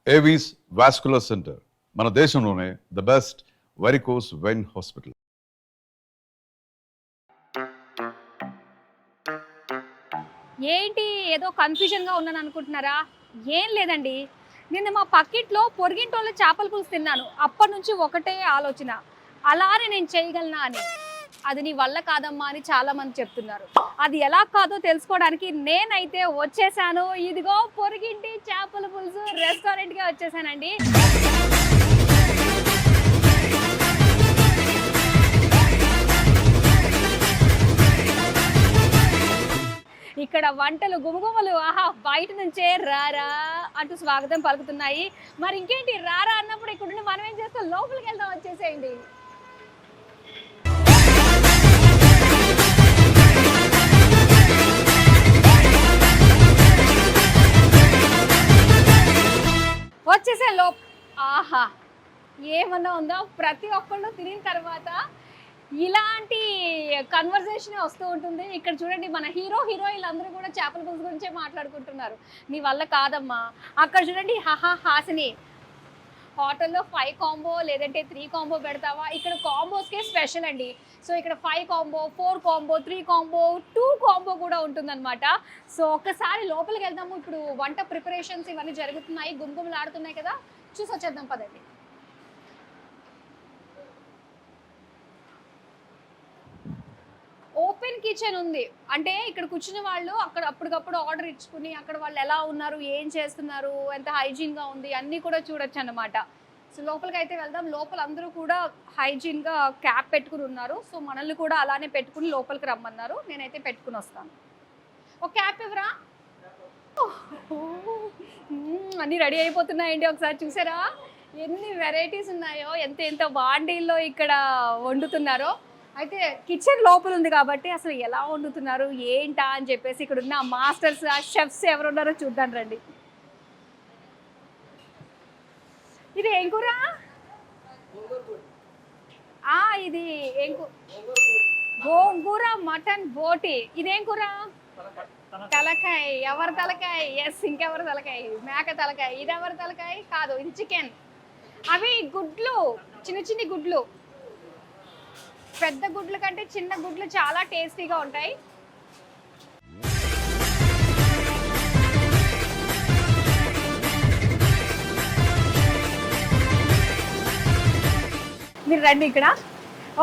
Avis vascular centre మన దేశంలోనే the best varicose vein hospital. ఏంటి ఏదో కన్ఫ్యూజన్గా ఉన్నాను అనుకుంటున్నారా? ఏం లేదండి, నిన్న మా పక్కింట్లో పొరిగింటోళ్ళ చేపల పులుసు తిన్నాను. అప్పటి నుంచి ఒకటే ఆలోచన, అలానే నేను చేయగలనా అని. అది నీ వల్ల కాదమ్మా అని చాలా మంది చెప్తున్నారు. అది ఎలా కాదో తెలుసుకోవడానికి నేనైతే వచ్చేసాను. ఇదిగో పొరిగింటి చేపల పులుసు రెస్టారెంట్గా వచ్చేసానండి. ఇక్కడ వంటలు గుమగుమలు ఆహా బయట నుంచే రారా అంటూ స్వాగతం పలుకుతున్నాయి. మరి ఇంకేంటి, రారా అన్నప్పుడు ఇక్కడ నుండి మనం ఏం చేస్తాం, లోపలికి వెళ్దాం. వచ్చేసేయండి. వచ్చేసే ఆహా ఏమన్నా ఉందా? ప్రతి ఒక్కళ్ళు తినిన తర్వాత ఇలాంటి కన్వర్జేషన్ వస్తూ ఉంటుంది. ఇక్కడ చూడండి, మన హీరోయిన్లు అందరూ కూడా చేపల పులుసు గురించే మాట్లాడుకుంటున్నారు. నీ వల్ల కాదమ్మా. అక్కడ చూడండి, హాసిని హోటల్లో 5 కాంబో లేదంటే 3 కాంబో పెడతావా? ఇక్కడ కాంబోస్కే స్పెషల్ అండి. సో ఇక్కడ 5 కాంబో, 4 కాంబో, 3 కాంబో, 2 కాంబో కూడా ఉంటుందన్నమాట. సో ఒక్కసారి లోపలికి వెళ్దాము. ఇప్పుడు వంట ప్రిపరేషన్స్ ఇవన్నీ జరుగుతున్నాయి, గుమగుమలు ఆడుతున్నాయి కదా, చూసి వచ్చేద్దాం పదండి. ఓపెన్ కిచెన్ ఉంది అంటే ఇక్కడ కూర్చున్న వాళ్ళు అక్కడ అప్పటికప్పుడు ఆర్డర్ ఇచ్చుకుని అక్కడ వాళ్ళు ఎలా ఉన్నారు, ఏం చేస్తున్నారు, ఎంత హైజీన్గా ఉంది అన్నీ కూడా చూడొచ్చు అన్నమాట. సో లోపలికి అయితే వెళ్దాం. లోపల అందరూ కూడా హైజీన్గా క్యాప్ పెట్టుకుని ఉన్నారు. సో మనల్ని కూడా అలానే పెట్టుకుని లోపలికి రమ్మన్నారు. నేనైతే పెట్టుకుని వస్తాను. ఒక క్యాప్ ఇవ్వరా? అన్నీ రెడీ అయిపోతున్నాయండి. ఒకసారి చూసారా ఎన్ని వెరైటీస్ ఉన్నాయో, ఎంత బాండీల్లో ఇక్కడ వండుతున్నారో. అయితే కిచెన్ లోపల ఉంది కాబట్టి అసలు ఎలా వండుతున్నారు ఏంటా అని చెప్పేసి ఇక్కడ ఉన్న మాస్టర్స్, ఆ షెఫ్స్ ఎవరున్నారో చూద్దాం రండి. ఇది ఏం కూర? ఇది ఏం గోంగూర మటన్ బోటి. ఇదేం కూర? తలకాయ. ఎవరి తలకాయ? ఎస్, ఇంకెవరి తలకాయ? మేక తలకాయ. ఇది ఎవరి తలకాయ? కాదు, ఇది చికెన్. అవి గుడ్లు, చిన్న గుడ్లు. పెద్ద గుడ్ల కంటే చిన్న గుడ్లు చాలా టేస్టీగా ఉంటాయి. మీరు రండి ఇక్కడ.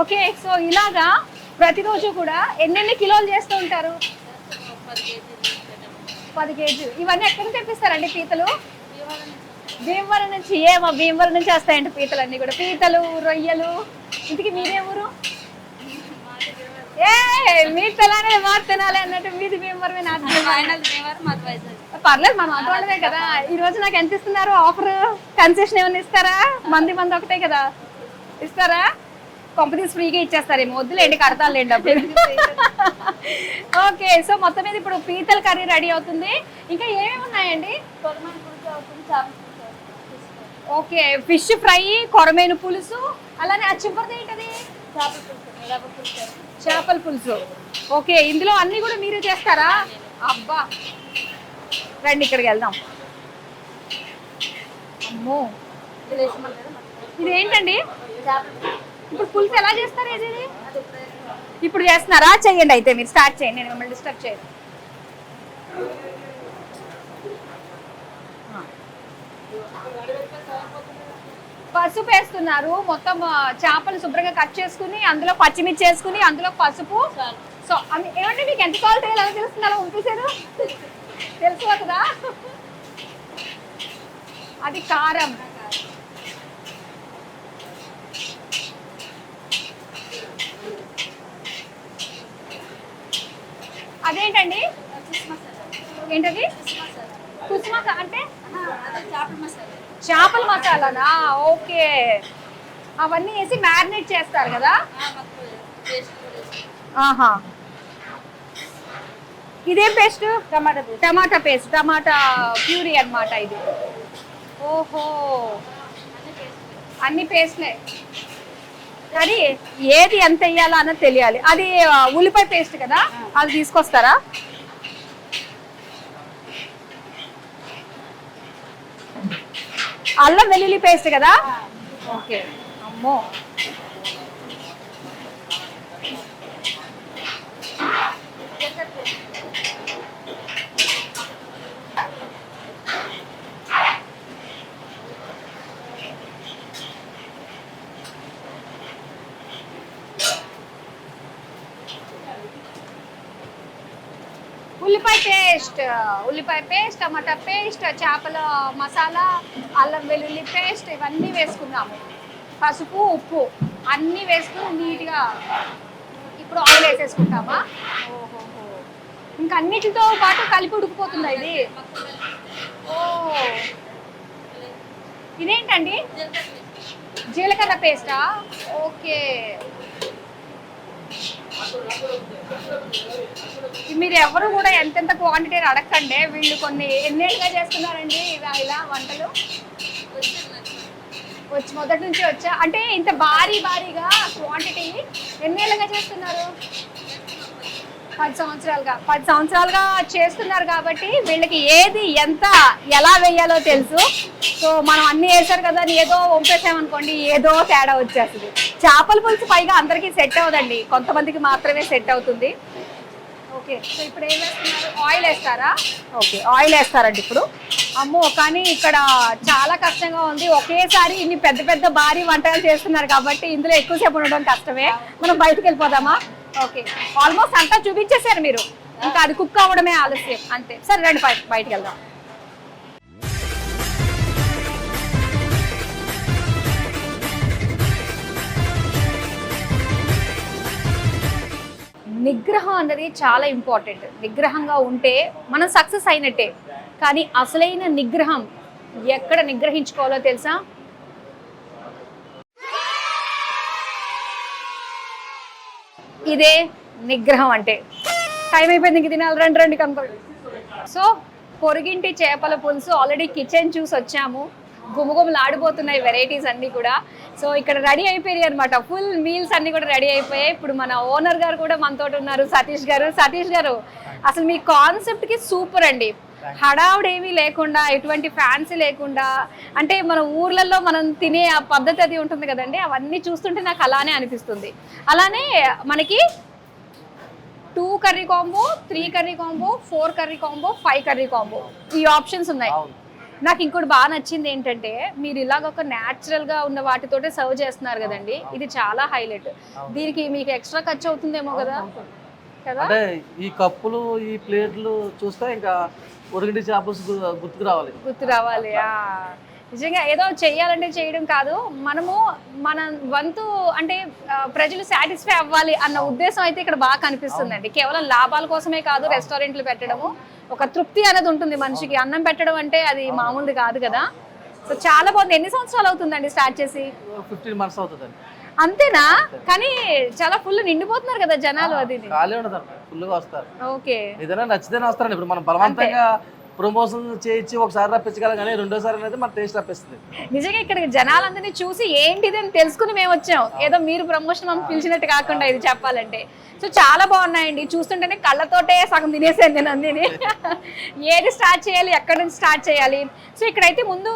ఓకే, సో ఇలాగా ప్రతిరోజు కూడా ఎన్నెన్ని కిలోలు చేస్తూ ఉంటారు? 10 కేజీలు. ఇవన్నీ ఎక్కడి నుంచి తెప్పిస్తారండి పీతలు? భీమవరం నుంచి. ఏమో భీమవరం నుంచి వస్తాయండి పీతలన్నీ కూడా. పీతలు, రొయ్యలు. ఇంటికి మీరే ఊరు? మీరు తెలానే మాకు తినాలి అన్నట్టు మీది భీమవరమే. పర్లేదు, మన అటువంటిదే కదా. ఈ రోజు నాకు ఎంత ఇస్తున్నారు ఆఫర్? కన్సెషన్ ఏమైనా ఇస్తారా? మంది ఒకటే కదా, ఇస్తారా? కంపెనీస్ ఫ్రీగా ఇచ్చేస్తారేమో. వద్దులేండి, కడతాలేండి అప్పుడు. ఓకే, సో మొత్తం మీద ఇప్పుడు పీతల కర్రీ రెడీ అవుతుంది. ఇంకా ఏమేమి ఉన్నాయండి? ఓకే, ఫిష్ ఫ్రై, కొరమేను పులుసు, అలానే ఆ చివరిది ఏంటది? చేపల పులుసు. ఓకే, ఇందులో అన్ని కూడా మీరే చేస్తారా? అబ్బా, రండి ఇక్కడికి వెళ్దాం. అమ్మో, ఇదేంటండి? ఇప్పుడు పులుసు ఎలా చేస్తారు? ఏది ఇప్పుడు చేస్తున్నారా? చెయ్యండి, అయితే మీరు స్టార్ట్ చేయండి, నేను మిమ్మల్ని డిస్టర్బ్ చేయను. పసుపు వేస్తున్నారు. మొత్తం చేపలు శుభ్రంగా కట్ చేసుకుని అందులో పచ్చిమిర్చి వేసుకుని అందులో పసుపు. సో ఏమంటే మీకు ఎంత కావాలి ఎలా తెలుస్తుంది? అలా ఉంపేశారు, తెలిసిపోతుందా? అది కారం. అదేంటండి? ఏంటది? కుసుమ అంటే చేపల మసాలానా? ఓకే, అవన్నీ వేసి మ్యారినేట్ చేస్తారు కదా. ఆహా, ఇదేం పేస్ట్? టమాటా పేస్ట్, టమాటా ప్యూరీ అన్నమాట ఇది. ఓహో, అన్ని పేస్ట్లే. కానీ ఏది ఎంత వేయాలో అన్నది తెలియాలి. అది ఉల్లిపాయ పేస్ట్ కదా, అది తీసుకొస్తారా? అల్లం వెల్లుల్లి పేస్ట్ కదా? ఓకే. అమ్మో, ఉల్లిపాయ పేస్ట్, టమాటా పేస్ట్, చేపల మసాలా, అల్లం వెల్లుల్లి పేస్ట్ ఇవన్నీ వేసుకున్నాము. పసుపు, ఉప్పు అన్నీ వేసుకుని నీట్గా ఇప్పుడు ఆయిల్ వేసేసుకుంటామా? ఓహోహో, ఇంకా అన్నిటితో పాటు కలిపి ఉడికిపోతుందా ఇది? ఓ, ఇదేంటండి? జీలకర్ర పేస్టా? ఓకే. మీరు ఎవరు కూడా ఎంతెంత క్వాంటిటీ అడగండి. వీళ్ళు కొన్ని ఎన్నేళ్ళుగా చేస్తున్నారండి ఇలా వంటలు? వచ్చి మొదటి నుంచి వచ్చా అంటే ఇంత భారీగా క్వాంటిటీ ఎన్నేళ్ళుగా చేస్తున్నారు? 10 సంవత్సరాలుగా చేస్తున్నారు కాబట్టి వీళ్ళకి ఏది ఎంత ఎలా వేయాలో తెలుసు. సో మనం అన్ని వేసారు కదా అని ఏదో వంపేసామనుకోండి, ఏదో తేడా వచ్చేస్తుంది. చేపల పులుసు పైగా అందరికీ సెట్ అవ్వదండి, కొంతమందికి మాత్రమే సెట్ అవుతుంది. ఓకే, సో ఇప్పుడు ఏం వేస్తున్నారు? ఆయిల్ వేస్తారా? ఓకే, ఆయిల్ వేస్తారండి ఇప్పుడు. అమ్మో, కానీ ఇక్కడ చాలా కష్టంగా ఉంది. ఒకేసారి ఇన్ని పెద్ద భారీ వంటలు చేస్తున్నారు కాబట్టి ఇందులో ఎక్కువసేపు ఉండడం కష్టమే. మనం బయటకు వెళ్ళిపోదామా? ఓకే, ఆల్మోస్ట్ అంతా చూపించేశారు మీరు, ఇంకా అది కుక్ అవ్వడమే ఆలస్యం అంతే. సరే రండి బయటకు వెళ్దాం. నిగ్రహం అన్నది చాలా ఇంపార్టెంట్. నిగ్రహంగా ఉంటే మనం సక్సెస్ అయినట్టే. కానీ అసలైన నిగ్రహం ఎక్కడ నిగ్రహించుకోవాలో తెలుసా? ఇదే నిగ్రహం అంటే. టైం అయిపోయింది, ఇంక తినాలి, రండి కనుక. సో పొరుగింటి చేపల పులుసు ఆల్రెడీ కిచెన్ చూసి వచ్చాము. గుమగుమలు ఆడిపోతున్నాయి వెరైటీస్ అన్నీ కూడా. సో ఇక్కడ రెడీ అయిపోయాయి అనమాట, ఫుల్ మీల్స్ అన్నీ కూడా రెడీ అయిపోయాయి. ఇప్పుడు మన ఓనర్ గారు కూడా మనతో ఉన్నారు, సతీష్ గారు. అసలు మీ కాన్సెప్ట్కి సూపర్ అండి. హడావుడేమీ లేకుండా, ఎటువంటి ఫ్యాన్సీ లేకుండా, అంటే మన ఊర్లలో మనం తినే ఆ పద్ధతి అది ఉంటుంది కదండి, అవన్నీ చూస్తుంటే నాకు అలానే అనిపిస్తుంది. అలానే మనకి 2 curry combo, 3 curry combo, 4 curry combo, 5 curry combo, ఈ ఆప్షన్స్ ఉన్నాయి. నాకు ఇంకోటి బాగా నచ్చింది ఏంటంటే, మీరు ఇలాగ ఒక న్యాచురల్గా ఉన్న వాటితోటే సర్వ్ చేస్తున్నారు కదండి, ఇది చాలా హైలైట్. దీనికి మీకు ఎక్స్ట్రా ఖర్చు అవుతుందేమో కదా? అంటే ఈ కప్పులు, ఈ ప్లేట్లు చూస్తే ఇంకా ఉడికింటి చేపలు గుర్తు రావాలి. నిజంగా ఏదో చెయ్యాలంటే చేయడం కాదు, మనము మన వంతు అంటే ప్రజలు సాటిస్ఫై అవ్వాలి అన్న ఉద్దేశం అయితే ఇక్కడ బాగా కనిపిస్తుందండి. కేవలం లాభాల కోసమే కాదు రెస్టారెంట్లు పెట్టడము, ఒక తృప్తి అనేది ఉంటుంది మనిషికి. అన్నం పెట్టడం అంటే అది మామూలుది కాదు కదా. సో చాలా బాగుంది. ఎన్ని సంవత్సరాలు అవుతుందండి స్టార్ట్ చేసి? 15 months అవుతుందండి. అంతేనా? కానీ చాలా ఫుల్ నిండిపోతున్నారు కదా జనాలు. అది ఖాళీ ఉండదు, ఫుల్గా వస్తారు. ఓకే, ఏదైనా నచ్చితేనే వస్తారండి. ఇప్పుడు మనం బలవంతంగా ప్రమోషన్ చేయించి ఒకసారి రప్పించగలం, కానీ రెండోసారి అనేది మన టేస్ట్ రప్పిస్తుంది. నిజంగా ఇక్కడ జనాలందరినీ చూసి ఏంటిది అని తెలుసుకుని మేము వచ్చాం. ఏదో మీరు ప్రమోషన్ మనం పిలిచినట్టు కాకుండా ఇది చెప్పాలంటే. సో చాలా బాగున్నాయండి, చూస్తుంటేనే కళ్ళతోటే సగం తినేసాను నేను అన్నీ. ఏది స్టార్ట్ చేయాలి, ఎక్కడి నుంచి స్టార్ట్ చేయాలి? సో ఇక్కడైతే ముందు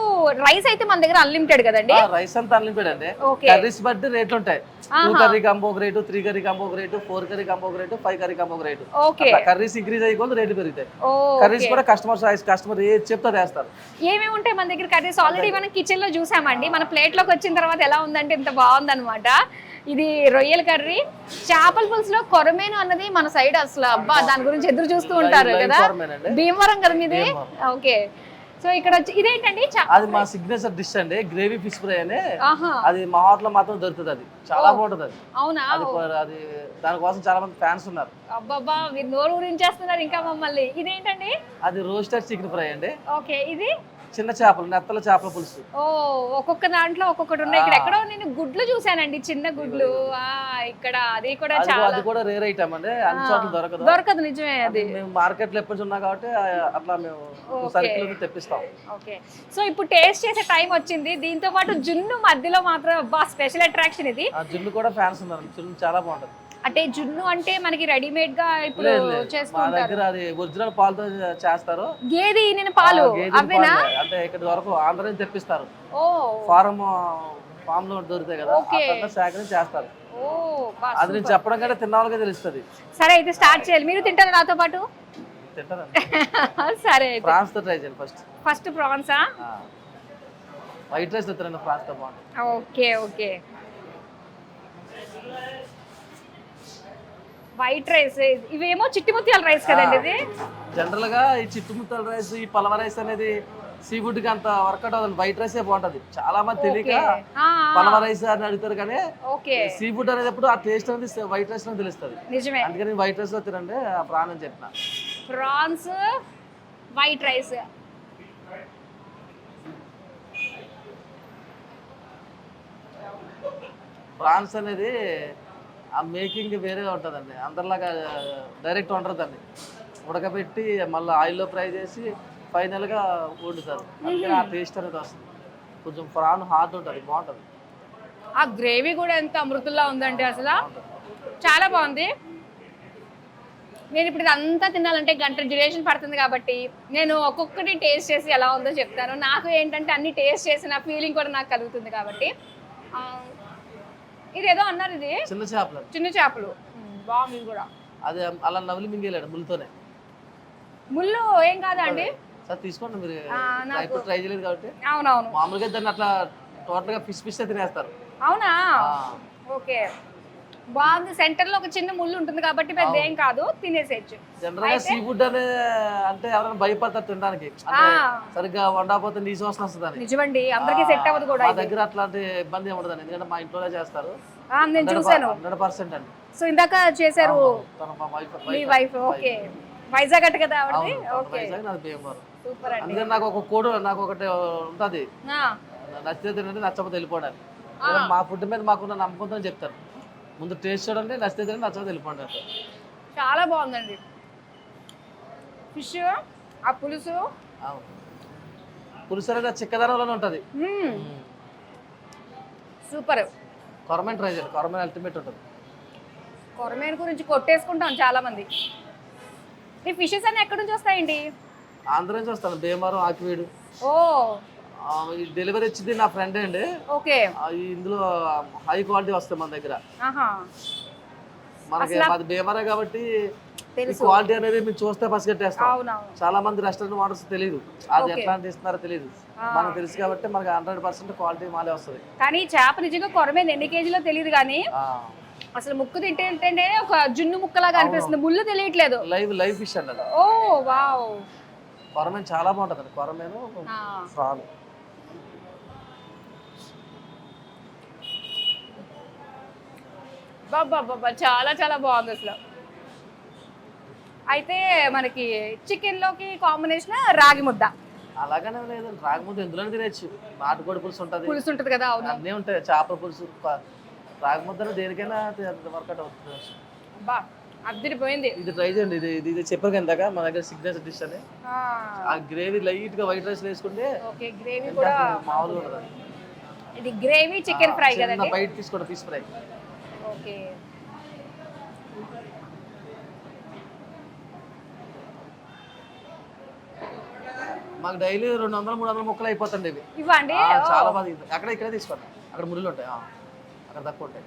రైస్ అయితే మన దగ్గర అన్లిమిటెడ్ కదండి? రైస్ అంతా అన్లిమిటెడ్ అండి. కర్రీస్ బట్టి రేట్లు ఉంటాయి. 2 కర్రీ కాంబో ఒక రేటు, 3 కర్రీ కాంబో ఒక రేటు, 4 కర్రీ కాంబో ఒక రేటు, 5 కర్రీ కాంబో ఒక రేటు. కర్రీస్ ఇంక్రీజ్ అయ్యి రేట్లు పెరుగుతాయి. కర్రీస్ కూడా కస్టమర్ ఏది చెప్తే వేస్తారు. ఏమేమి ఉంటాయి మన దగ్గర కర్రీస్? ఆల్రెడీ మనం కిచెన్ లో చూసామండి. మన ప్లేట్ లోకి వచ్చిన తర్వాత ఎలా ఉందంటే ఇంత బాగుందన్నమాట. ఇది రొయ్యల కర్రీ. చేపల పులుసులో కొరమేను అన్నది మన సైడ్ అసలు అబ్బా దాని గురించి ఎదురు చూస్తూ ఉంటారు కదా. భీమవరం కదా మీది? ఓకే. సో ఇక్కడ ఇదేంటండి? అది మా సిగ్నేచర్ డిష్ అండి, గ్రేవీ ఫిష్ ఫ్రై అని. అది మా హోటల్ లో మాత్రం దొరుకుతుంది. అది చాలా బాగుంటుంది. అది అవునా? అది దానికోసం చాలా మంది ఫ్యాన్స్ ఉన్నారు. అబ్బాబా మీరు నోరు ఊరించేస్తున్నారు ఇంకా మమ్మల్ని. ఇదేంటండి? అది రోస్టెడ్ చికెన్ ఫ్రై అండి. ఓకే. ఇది చిన్న చేపలు, నెత్తల చేపల పులుసు. ఓ, ఒక్కొక్క దాంట్లో ఒక్కొక్కటి ఉన్నాయి. ఇక్కడ ఎక్కడో నేను గుడ్లు చూసానండి, చిన్న గుడ్లు. ఇక్కడ అది కూడా చాలా, అది కూడా రేర్ ఐటమ్ అండి, అన్ని చోట్ల దొరకదు. నిజమే, అది మేము మార్కెట్ లో ఎప్పుడు ఉన్నా కాబట్టి అట్లా మేము సరుకులు తెప్పిస్తాం. ఓకే. సో ఇప్పుడు టేస్ట్ చేసే టైం వచ్చింది. దీంతో పాటు జున్ను మధ్యలో మాత్రం బా స్పెషల్ అట్రాక్షన్ ఇది. జున్ను కూడా ఫ్యాన్స్ ఉన్నారు, జున్ను చాలా బాగుంటుంది. అంటే జున్ను అంటే మనకి రెడీమేడ్ గా ఇప్పుడు లేదు, లేదు. మా చేసుకుంటారు. దగ్గర అది ఒరిజినల్ పాలతో చేస్తారు. గేదె నేను పాలు గేదె అవేనా? పాలే. అంటే ఇక్కడ వరకు ఆంధ్ర నుంచి తెప్పిస్తారు. ఓ ఫామ్ లో దొరుకుతాయి కదా, ఓకే. అక్కడ సేకరించి చేస్తారు. ఓ బా, అది నేను సూపర్. చెప్పడం కంటే తిన్న వాళ్ళకే తెలుస్తుంది. సరే అయితే స్టార్ట్ చేయాలి. మీరు తింటారా నాతో పాటు? తింటారండి. సరే అయితే ఫ్రాన్స్ తో ట్రై చేయాలి ఫస్ట్. ఫస్ట్ ప్రాన్సా? వైట్ రైస్ తింటారండి, ఫ్రాన్స్ తో బాగుంటుంది. Okay okay. వైట్ రైస్ ఇవేమో చిట్టి ముత్యాల రైస్ కదండి ఇది? జనరల్ గా ఈ చిట్టుముత్తల రైస్, ఈ పలవ రైస్ అనేది సీ ఫుడ్ కి అంత వర్కౌట్ అవుతుంది. వైట్ రైస్ బాగుంటది. చాలా మంది తెలియక పలవ రైస్ అని అడుగుతారు, కానీ ఓకే సీ ఫుడ్ అనేది ఎప్పుడు ఆ టేస్ట్ అనేది వైట్ రైస్ లో తెలుస్తుంది. నిజమే. అందుకని వైట్ రైస్ లో తినండి, ఆ ప్రాణం చెప్పిన. Prawns white rice. ప్రాన్స్ అనేది ఆ మేకింగ్ వేరేగా ఉంటుందండి. అందరిలాగా డైరెక్ట్ వండదండి. ఉడకబెట్టి మళ్ళీ ఆయిల్లో ఫ్రై చేసి ఫైనల్గా వండుతారు. అందుకని ఆ టేస్ట్ అనేది వస్తుంది. కొంచెం ప్రాన్ హార్డ్ ఉంటుంది, బాగుంటుంది. ఆ గ్రేవీ కూడా ఎంత అమృతంలా ఉందంటే అసలు చాలా బాగుంది. నేను ఇప్పుడు ఇదంతా తినాలంటే గంట డ్యూరేషన్ పడుతుంది కాబట్టి నేను ఒక్కొక్కటి టేస్ట్ చేసి ఎలా ఉందో చెప్తాను. నాకు ఏంటంటే అన్ని టేస్ట్ చేసిన ఫీలింగ్ కూడా నాకు కలుగుతుంది కాబట్టి. ఇదేదో అన్నారు, ఇది చిన్న చేపలు, చిన్న చేపలు. బాగుంది ఇది కూడా. అది అలా నవ్వులు మింగేలాడు ముళ్ళతోనే. ముళ్ళు ఏం కాదా అండి? సార్ తీసుకోండి, మీరు నాకు ఇప్పుడు ట్రై చేయలేదు కాబట్టి. అవునవును. మామూలుగా దాన్ని అట్లా టోటల్ గా ఫిష్ తినేస్తారు. అవునా? ఓకే, బాగుంది. సెంటర్ లో ఒక చిన్న ముళ్ళు ఉంటుంది కాబట్టి పెద్ద ఏం కాదు, తినేసేయచ్చు. జనరల్ గా సీ ఫుడ్ అనే అంటే ఎవరైనా భయపడతారు తినడానికి. అంటే సరిగ్గా వండకపోతే నీసు వాసన వస్తుందని. నిజమండి, అందరికీ సెట్ అవ్వదు కూడా. మా దగ్గర అట్లాంటి ఇబ్బంది ఏమి ఉండదండి, ఎందుకంటే మా ఇంట్లోనే చేస్తారు. నేను చూసాను 100% అండి. సో ఇందాక చేశారు తన మా మీ వైఫ్. ఓకే, వైజాగ్ అట్ట కదా ఆవిడది? ఓకే, వైజాగ్, నాది భీమవరం. సూపర్ అండి. అందుకని నాకు ఒక కోడ్, నాకు ఒకటి ఉంటది, నచ్చితే తినండి, నచ్చకపోతే వెళ్ళిపోవడానికి. మా ఫుడ్ మీద మాకున్న నమ్మకంతో చెప్తాను. ముందు టేస్ట్ చూడండి, నచ్చితే తినండి, నచ్చకపోతే వెళ్ళిపోండి అంటే. చాలా బాగుందండి ఫిష్. ఆ పులుసు, పులుసు అనేది చిక్కదనంలోనే ఉంటుంది. సూపర్. కొరమేన్ ట్రై చేయండి, కొరమేన్ అల్టిమేట్ ఉంటుంది. కొరమేన్ గురించి కొట్టేసుకుంటాం చాలా మంది. ఈ ఫిషెస్ అన్ని ఎక్కడి నుంచి వస్తాయండి? ఆంధ్ర నుంచి వస్తాను, భీమవరం, ఆకివీడు. ఓ, డెలివరీ ఇచ్చింది నా ఫ్రెండ్ అండి. ఓకే. ఇందులో హై క్వాలిటీ వస్తాయి మన దగ్గర. మనకి మాది భీమవరం కాబట్టి క్వాలిటీ అనేది మీరు చూస్తే పసిగట్టేస్తాం. చాలా మంది రెస్టారెంట్ మోడల్స్ తెలియదు, అది ఎట్లా ఇస్తున్నారో తెలియదు. మనకు తెలుసు కాబట్టి మనకి 100% క్వాలిటీ మాలే వస్తుంది. కానీ చేప నిజంగా కొరమేన్ ఎన్ని కేజీలో తెలియదు, కానీ అసలు ముక్కు తింటే ఒక జున్ను ముక్కలాగా అనిపిస్తుంది, ముళ్ళు తెలియట్లేదు. లైవ్ ఫిష్ అండి అది. ఓ వావ్. కొరమేన్ చాలా బాగుంటుంది. కొరమేను ఫ్రాన్. బాబా చాలా చాలా బాగుంది అసలు. అయితే మనకి చికెన్ లోకి కాంబినేషన్ రాగి ముద్ద. అలాగనే లేదు, రాగి ముద్ద ఎందులో తినచ్చు. నాటుకోడి పులుసు ఉంటుంది, పులుసు ఉంటుంది కదా. అవును, అన్నీ ఉంటాయి. చేపల పులుసు, రాగి ముద్ద దేనికైనా వర్కౌట్ అవుతుంది. బా అద్దరిపోయింది. ఇది ట్రై చేయండి. ఇది చెప్పారు ఇందాక మన దగ్గర సిగ్నేచర్ డిష్ అని. ఆ గ్రేవీ లైట్ గా వైట్ రైస్ వేసుకుంటే ఓకే, గ్రేవీ కూడా మామూలుగా ఉండదు. ఇది గ్రేవీ చికెన్ ఫ్రై కదండి. బయట తీసుకోండి, ఫిష్ ఫ్రై. ఓకే, మాకు డైలీ 200-300 ముక్కలు అయిపోతుంది ఇవి. ఇవ్వండి. చాలా బాగా అక్కడ ఇక్కడే తీసుకోండి, అక్కడ ముళ్ళు ఉంటాయి, అక్కడ తక్కువ ఉంటాయి.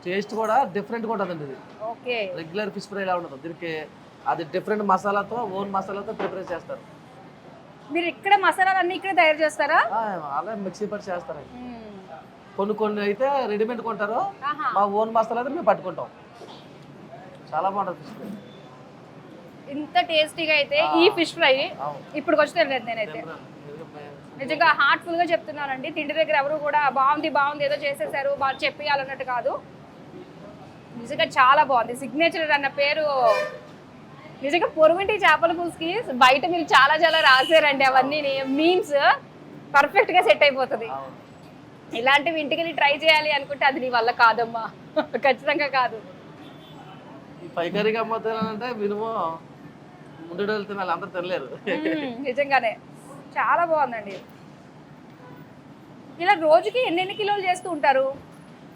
టేస్ట్ కూడా డిఫరెంట్గా ఉంటుందండి ఇది. ఓకే, రెగ్యులర్ ఫిష్ ఫ్రై ఎలా ఉండదు, దీనికి అది డిఫరెంట్ మసాలాతో, ఓన్ మసాలాతో ప్రిపేర్ చేస్తారు. మీరు ఇక్కడ మసాలాలు అన్ని ఇక్కడ తయారు చేస్తారా? అలా మిక్సీ పట్టి చేస్తారండి. కొన్ని అయితే రెడీమేడ్ కొంటారు, మా ఓన్ మసాలా అయితే మేము పట్టుకుంటాం. చాలా బాగుంటుంది ఫిష్ ఫ్రై. ఇంత టేస్టీగా అయితే ఈ ఫిష్ ఫ్రై ఇప్పుడు వచ్చి తినలేదు నేనైతే. నిజంగా హార్ట్ఫుల్ గా చెప్తున్నానండి. తిండి దగ్గర ఎవరు కూడా బాగుంది ఏదో చేసేసారు బాగా చెప్పేయాలన్నట్టు కాదు, నిజంగా చాలా బాగుంది. సిగ్నేచర్ అన్న పేరు నిజంగా పొరుగుంటి చేపల పులుసుకి బయట మీరు చాలా చాలా రాశారండి. అవన్నీ మీమ్స్ పర్ఫెక్ట్ గా సెట్ అయిపోతుంది. ఇలాంటివి ఇంటికి ట్రై చేయాలి అనుకుంటే అది నీ వల్ల కాదమ్మా, ఖచ్చితంగా కాదు. ఈ పైకరిగా అమ్ముతానంటే మినిమం ముందు తినాలి, అందరూ తినలేరు. నిజంగానే చాలా బాగుందండి. ఇలా రోజుకి ఎన్ని కిలోలు చేస్తూ ఉంటారు?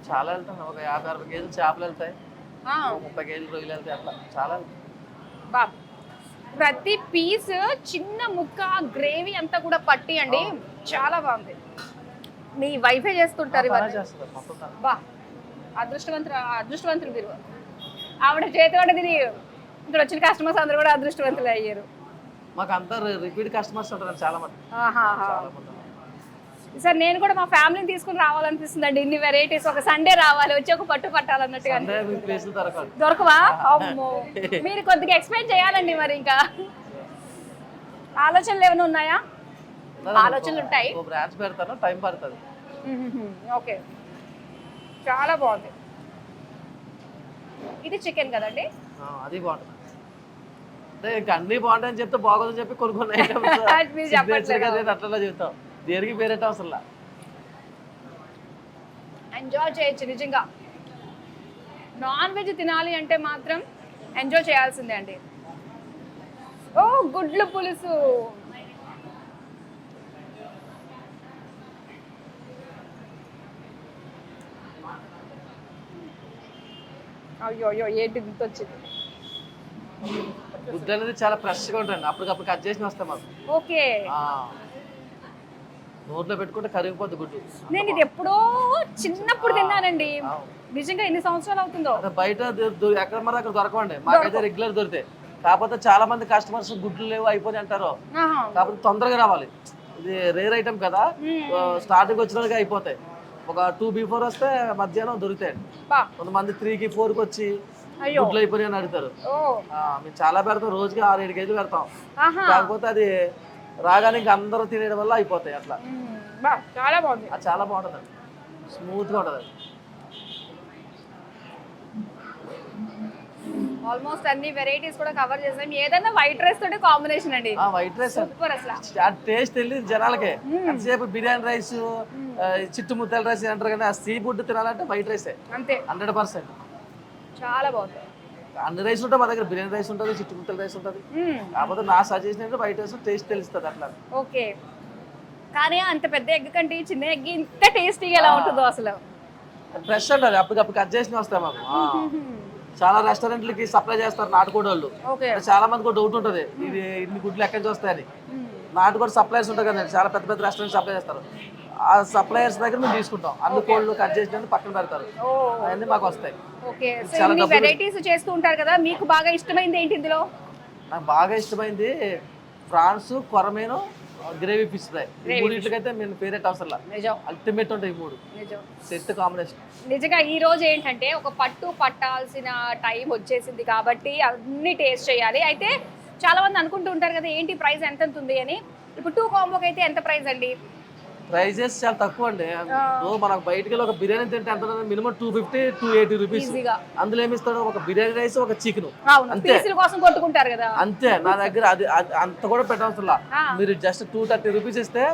చాలా వెళ్తాను, ఒక 50-60 కేజీలు చేపలు వెళ్తాయి, 30 కేజీలు రొయ్యలు వెళ్తాయి, అట్లా చాలా. బా ప్రతి పీస్ చిన్న ముక్క గ్రేవీ అంతా కూడా పట్టి అండి చాలా బాగుంది. మీ వైఫే చేస్తుంటారు ఇవన్నీ? చేస్తారు మొత్తం. బా అదృష్టవంతులు మీరు. ఆవిడ చేతి వంట తిని ఇక్కడ వచ్చిన కస్టమర్స్ అందరూ కూడా అదృష్టవంతులు అయ్యారు. మాకు అంతా రిపీట్ కస్టమర్స్ ఉంటారు చాలా మంది. సార్ నేను కూడా మా ఫ్యామిలీని తీసుకుని రావాలనిపిస్తుంది అండి. ఇన్ని వెరైటీస్, ఒక సండే రావాలి, వచ్చి ఒక పట్టు పట్టాలన్నట్టుగా. దొరకవా? అమ్మో, మీరు కొద్దిగా ఎక్స్ప్లెయిన్ చేయాలండి. మరి ఇంకా ఆలోచనలు ఏమైనా ఉన్నాయా? ఆలోచనలు ఉంటాయి. బ్రాంచ్ పెడతాను, టైం పడుతుంది. ఓకే, చాలా బాగుంది. ఇది చికెన్ కదండి? అది బాగుంటుంది. అంటే ఇంకా అన్ని బాగుంటాయని చెప్తే బాగోదని చెప్పి కొన్ని ఐటమ్స్ అట్లా చెప్తాం. దేనికి పేరెట్ అవసరం. ఎంజాయ్ చేయొచ్చు నిజంగా. నాన్ వెజ్ తినాలి అంటే మాత్రం ఎంజాయ్ చేయాల్సిందే అండి. ఓ గుడ్లు పులుసు, అయ్యో అయ్యో ఏంటి గుర్తొచ్చింది. గుడ్డు అనేది చాలా ఫ్రెష్గా ఉంటుంది, అప్పటికప్పుడు కట్ చేసి వస్తాం మాకు. ఓకే, నోట్లో పెట్టుకుంటే కరిగిపోద్ది గుడ్డు. నేను ఇది ఎప్పుడో చిన్నప్పుడు తిన్నానండి. నిజంగా ఎన్ని సంవత్సరాలు అవుతుందో. బయట ఎక్కడ మరి అక్కడ దొరకండి, మాకైతే రెగ్యులర్ దొరికితే. కాకపోతే చాలా మంది కస్టమర్స్ గుడ్లు లేవు అయిపోయి అంటారు. కాకపోతే తొందరగా రావాలి, ఇది రేర్ ఐటమ్ కదా. స్టార్టింగ్ వచ్చినట్టుగా అయిపోతాయి. ఒక 2 before వస్తే మధ్యాహ్నం దొరుకుతాయి. కొంతమంది 3కి 4కి వచ్చి గుడ్లు అయిపోయి అని అడుగుతారు. మేము చాలా పెడతాం, రోజుకి 6-7 కేజీలు పెడతాం. కాకపోతే అది రాగానే ఇంకా అందరూ తినేయడం వల్ల అయిపోతాయి అట్లా. చాలా బాగుంది, అది చాలా బాగుంటుంది, స్మూత్ గా ఉంటుంది. ఆల్మోస్ట్ అన్ని వెరైటీస్ కూడా కవర్ చేసాం. ఏదైనా వైట్ రైస్ తోటి కాంబినేషన్ అండి. వైట్ రైస్ సూపర్ అసలు. ఆ టేస్ట్ తెలియదు జనాలకే. అంతసేపు బిర్యానీ రైస్, చిట్టు ముత్తల రైస్ అంటారు కానీ ఆ సీ ఫుడ్ తినాలంటే వైట్ రైసే అంతే, 100%. చాలా బాగుంది. అన్ని రైస్ ఉంటాయి మా దగ్గర, బిర్యానీ రైస్ ఉంటుంది, చిట్టు ముత్తల రైస్ ఉంటుంది. కాకపోతే నా సజెషన్ అంటే వైట్ రైస్ టేస్ట్ తెలుస్తుంది అట్లా. ఓకే, కానీ అంత పెద్ద ఎగ్ కంటే చిన్న ఎగ్ ఇంత టేస్టీగా ఎలా ఉంటుందో అసలు. ఫ్రెష్ అండి, అప్పటికప్పుడు కట్ చేసి వస్తాయి మాకు. చాలా రెస్టారెంట్లకి సప్లై చేస్తారు నాటుకోడి వాళ్ళు. చాలా మందికి డౌట్ ఉంటుంది, ఇది ఇన్ని గుడ్లు ఎక్కడి నుంచి వస్తాయని. నాటుకోడి సప్లైర్స్ ఉంటాయి కదండి, చాలా పెద్ద పెద్ద రెస్టారెంట్ సప్లై చేస్తారు. ఆ సప్లైయర్స్ దగ్గర మేము తీసుకుంటాం. అన్ని కోళ్ళు కట్ చేసి పక్కన పెడతారు, అవన్నీ మాకు వస్తాయి. ఓకే, వెరైటీస్ చేస్తూ ఉంటారు కదా, మీకు బాగా ఇష్టమైంది ఏంటి ఇందులో? నాకు బాగా ఇష్టమైంది ప్రాన్స్, కొరమేను, గ్రేవీ ఫిష్ ఫ్రై. ఈ మూడింటికైతే మేము ఫేవరెట్ అవసరం లేదు, అల్టిమేట్ ఉంటాయి ఈ మూడు సెట్ కాంబినేషన్. నిజంగా ఈ రోజు ఏంటంటే ఒక పట్టు పట్టాల్సిన టైం వచ్చేసింది కాబట్టి అన్ని టేస్ట్ చేయాలి. అయితే చాలా మంది అనుకుంటూ ఉంటారు కదా ఏంటి ప్రైస్ ఎంత ఉంది అని. ఇప్పుడు 2 కాంబోకి అయితే ఎంత ప్రైస్ అండి? ప్రైజెస్ చాలా తక్కువ అండి. మనకు బయటకి వెళ్ళి ఒక బిర్యానీ తింటే ఎంత మినిమం 250-280 రూపీస్. అందులో ఏమి ఇస్తాడు, ఒక బిర్యానీ రైస్, ఒక చికెన్, అంతే. కొట్టుకుంటారు కదా, అంతే. నా దగ్గర అది అంత కూడా పెట్టవసరం. మీరు జస్ట్ 230 రూపీస్ ఇస్తే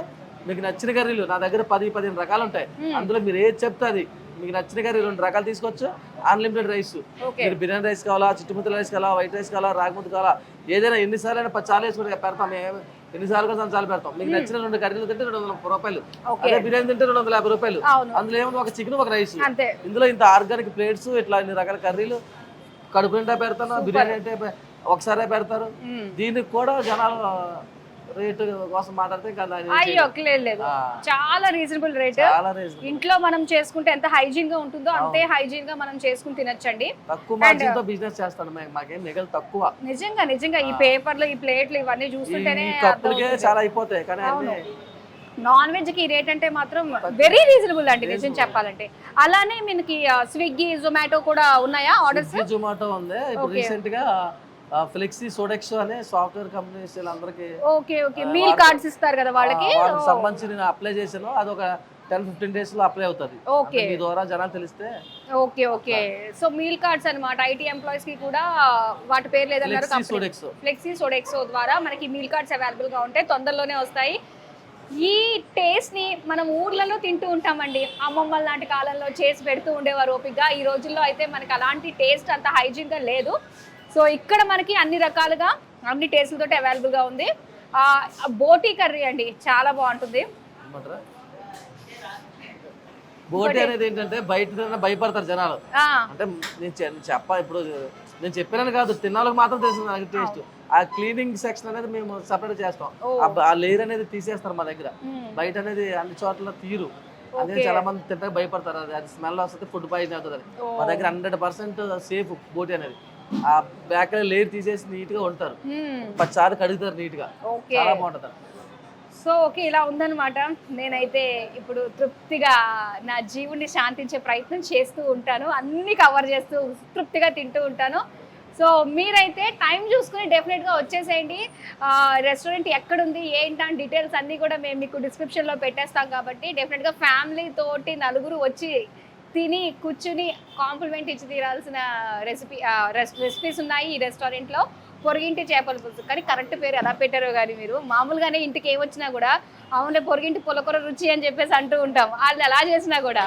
మీకు నచ్చిన కర్రీలు నా దగ్గర 10-15 రకాలు ఉంటాయి. అందులో మీరు ఏది చెప్తే అది మీకు నచ్చిన కర్రీ 2 రకాలు తీసుకోవచ్చు. అన్లిమిటెడ్ రైస్, మీరు బిర్యానీ రైస్ కావాలా, చిట్టుముత్తల రైస్ కావాలా, వైట్ రైస్ కావాలా, రాగిముద్ద కావాలా, ఏదైనా ఎన్నిసార్లు అయినా 10 చాలు వేసుకుని పెడతాం. ఎన్నిసార్లు కూడా చాలు పెడతాం. మీకు నచ్చిన 2 కర్రీలు తింటే 200 రూపాయలు, అదే బిర్యానీ తింటే 250 రూపాయలు. అందులో ఏమో ఒక చికెన్, ఒక రైస్. ఇందులో ఇంత ఆర్గానిక్ ప్లేట్స్, ఇట్లా ఇన్ని రకాల కర్రీలు కడుపు నిండా పెడతాను. బిర్యానీ అంటే ఒకసారే పెడతారు. దీనికి కూడా జనాలు రేట్ కోసం మాట్లాడితే చాలా రీజనబుల్ రేట్. ఇంట్లో మనం చేసుకుంటే ఎంత హైజీన్ గా ఉంటుందో అంతే హైజీన్ గా మనం చేసుకుని తినొచ్చండి. తక్కువ మార్జిన్ తో బిజినెస్ చేస్తాను, మాకేం మిగలు తక్కువ. నిజంగా ఈ పేపర్లు, ఈ ప్లేట్లు ఇవన్నీ చూస్తుంటేనే చాలా అయిపోతాయి. కానీ నాన్ వెజ్ కి రేట్ అంటే మాత్రం వెరీ రీజనబుల్ అండి నిజం చెప్పాలంటే. అలానే మనకి స్విగ్గీ, జొమాటో కూడా ఉన్నాయా ఆర్డర్స్? జొమాటో ఉంది. ఇప్పుడు రీసెంట్ గా ఫ్లెక్సీ, సోడెక్సో అనే సాఫ్ట్వేర్ కంపెనీస్ అందరికి మీల్ కార్డ్స్ ఇస్తారు కదా వాళ్ళకి సంబంధించి నేను అప్లై చేశాను. అది ఒక 10-15 days లో అప్లై అవుతుంది. మీ ద్వారా జనాలు తెలిస్తే. ఓకే, సో మీల్ కార్డ్స్ అన్నమాట. ఐటీ ఎంప్లాయీస్ కి కూడా వాటి పేరు లేదన్నారు, ఫ్లెక్సీ సోడెక్సో ద్వారా మనకి మీల్ కార్డ్స్ అవైలబుల్ గా ఉంటాయి, తొందరలోనే వస్తాయి. ఈ టేస్ట్ ని మనం ఊర్లలో తింటూ ఉంటామండి. అమ్మమ్మల లాంటి కాలంలో చేసి పెడుతూ ఉండేవారు ఓపికగా. ఈ రోజుల్లో అయితే మనకి అలాంటి టేస్ట్ అంత హైజీన్ గా లేదు. సో ఇక్కడ మనకి అన్ని రకాలుగా అన్ని టేస్ట్లతో అవైలబుల్గా ఉంది. బోటీ కర్రీ అండి చాలా బాగుంటుంది. బోటి అనేది ఏంటంటే బయట భయపడతారు జనాలు. అంటే ఇప్పుడు నేను చెప్పానని కాదు, తిన్నాళ్ళకి మాత్రం తెలుస్తుంది నాకు టేస్ట్. ఆ క్లీనింగ్ సెక్షన్ అనేది మేము సపరేట్ చేస్తాం. ఆ లేయర్ అనేది తీసేస్తారు మా దగ్గర. బయట అనేది అన్ని చోట్ల తీరు. అదే చాలా మంది తింటే భయపడతారు, అది స్మెల్ వస్తుంది, ఫుడ్ పాయిజన్ అవుతుంది. మా దగ్గర 100% సేఫ్ బోటి అనేది. ఆ బ్యాక్ లేయర్ తీసేసి నీట్ గా ఉంటారు, 10 సార్లు కడుగుతారు నీట్ గా, చాలా బాగుంటది. సో ఓకే, ఇలా ఉందన్నమాట. నేనైతే ఇప్పుడు తృప్తిగా నా జీవుని శాంతించే ప్రయత్నం చేస్తూ ఉంటాను, అన్ని కవర్ చేస్తూ తృప్తిగా తింటూ ఉంటాను. సో మీరైతే టైం చూసుకుని డెఫినెట్గా వచ్చేసేయండి. రెస్టారెంట్ ఎక్కడుంది ఏంటని డీటెయిల్స్ అన్నీ కూడా మేము మీకు డిస్క్రిప్షన్లో పెట్టేస్తాం కాబట్టి డెఫినెట్గా ఫ్యామిలీ తోటి నలుగురు వచ్చి తిని కూర్చుని కాంప్లిమెంట్ ఇచ్చి తీరాల్సిన రెసిపీస్ ఉన్నాయి ఈ రెస్టారెంట్లో. పొరుగింటి చేపల పులుసు, కానీ కరెక్ట్ పేరు ఎలా పెట్టారో కానీ మీరు మామూలుగానే ఇంటికి ఏమొచ్చినా కూడా అవునే పొరుగింటి పులకూర రుచి అని చెప్పేసి అంటూ ఉంటాం, వాళ్ళు ఎలా చేసినా కూడా.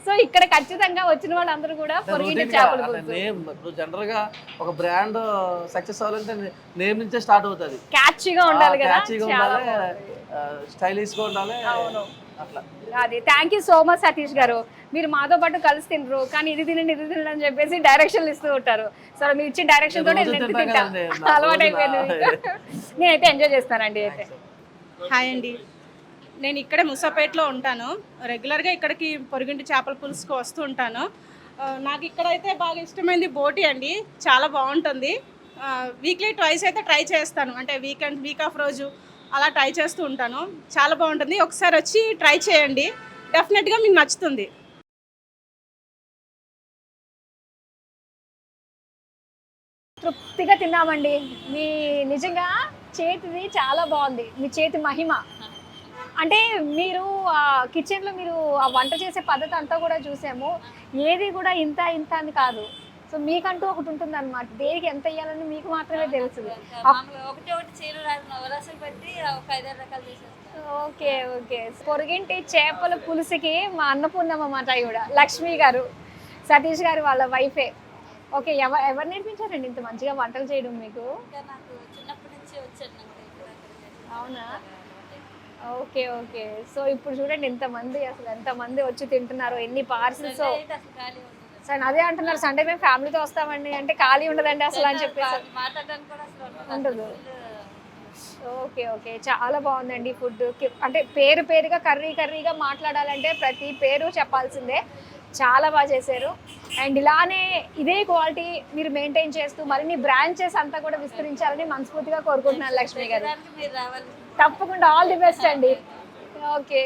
సో ఇక్కడ ఖచ్చితంగా వచ్చిన వాళ్ళందరూ కూడా పొరుగింటి చేపల పులుసు. ఇప్పుడు జనరల్ గా ఒక బ్రాండ్ సక్సెస్ అవ్వాలంటే నేమ్ నుంచే స్టార్ట్ అవుతుంది. క్యాచీగా ఉండాలి కదా, స్టైలిష్ గా ఉండాలి. అట్లా అది. Thank you so much Satish గారు, మీరు మాతో పాటు కలిసి తినరు కానీ ఇది తినండి అని చెప్పేసి డైరెక్షన్లు ఇస్తూ ఉంటారు. సో మీరు ఇచ్చిన డైరెక్షన్ తోటి అలవాటు అయిపోయింది. నేనైతే ఎంజాయ్ చేస్తానండి. అయితే హాయ్ అండి, నేను ఇక్కడే ముసాపేటలో ఉంటాను. రెగ్యులర్గా ఇక్కడికి పొరుగింటి చేపల పులుసుకు వస్తూ ఉంటాను. నాకు ఇక్కడైతే బాగా ఇష్టమైంది బోటి అండి, చాలా బాగుంటుంది. వీక్లీ ట్వైస్ అయితే ట్రై చేస్తాను, అంటే వీక్ ఆఫ్ రోజు అలా ట్రై చేస్తూ ఉంటాను. చాలా బాగుంటుంది, ఒకసారి వచ్చి ట్రై చేయండి, డెఫినెట్గా మీకు నచ్చుతుంది. తృప్తిగా తిన్నామండి. మీ నిజంగా చేతిది చాలా బాగుంది, మీ చేతి మహిమ. అంటే మీరు కిచెన్లో మీరు ఆ వంట చేసే పద్ధతి అంతా కూడా చూసాము, ఏది కూడా ఇంత అని కాదు. సో మీకంటూ ఒకటి ఉంటుంది అనమాట, దేనికి ఎంత వేయాలని మీకు మాత్రమే తెలుసు. Okay okay. పొరుగింటి చేపల పులుసుకి మా అన్నపూర్ణమ్మ మాట కూడా లక్ష్మి గారు, సతీష్ గారు వాళ్ళ వైఫే. ఓకే, ఎవరు నేర్పించారండి ఇంత మంచిగా వంటలు చేయడం మీకు? అవునా, ఓకే ఓకే. సో ఇప్పుడు చూడండి ఎంతమంది, అసలు ఎంతమంది వచ్చి తింటున్నారు, ఎన్ని పార్సిల్స్. సరే అదే అంటున్నారు, సండే మేము ఫ్యామిలీతో వస్తామండి అంటే ఖాళీ ఉండదండి అసలు అని చెప్పేసి ఉండదు. ఓకే ఓకే, చాలా బాగుందండి ఫుడ్. అంటే పేరుగా కర్రీగా మాట్లాడాలంటే ప్రతి పేరు చెప్పాల్సిందే. చాలా బాగా చేశారు. అండ్ ఇలానే ఇదే క్వాలిటీ మీరు మెయింటైన్ చేస్తూ మరిన్ని బ్రాంచెస్ అంతా కూడా విస్తరించాలని మనస్ఫూర్తిగా కోరుకుంటున్నాను లక్ష్మి గారు. తప్పకుండా ఆల్ ది బెస్ట్ అండి. ఓకే.